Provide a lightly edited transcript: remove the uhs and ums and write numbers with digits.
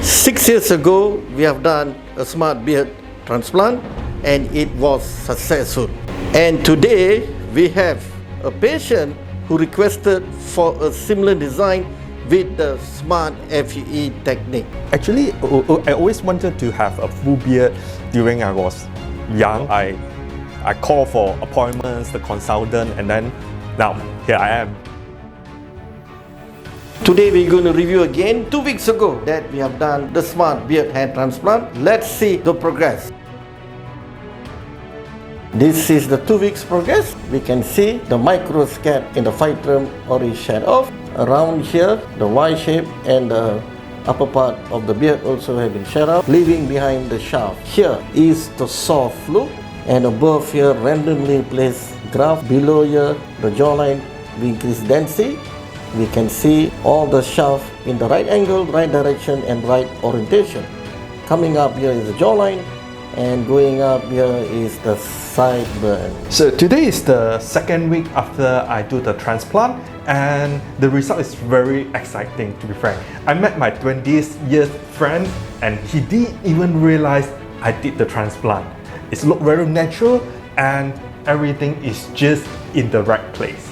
6 years ago, we have done a smart beard transplant and it was successful. And today, we have a patient who requested for a similar design with the smart FUE technique. Actually, I always wanted to have a full beard during I was young. I called for appointments, the consultant, and then now here I am. Today we're going to review again 2 weeks ago that we have done the smart beard hair transplant. Let's see the progress. This is the 2 weeks progress. We can see the micro scab in the phytrum already shed off. Around here, the Y shape and the upper part of the beard also have been shed off, leaving behind the shaft. Here is the soft look, and above here randomly placed graft. Below here, the jawline we increase density. We can see all the shaft in the right angle, right direction and right orientation. Coming up here is the jawline, and going up here is the sideburn. So today is the second week after I do the transplant, and the result is very exciting, to be frank. I met my 20th year friend and he didn't even realize I did the transplant. It looked very natural and everything is just in the right place.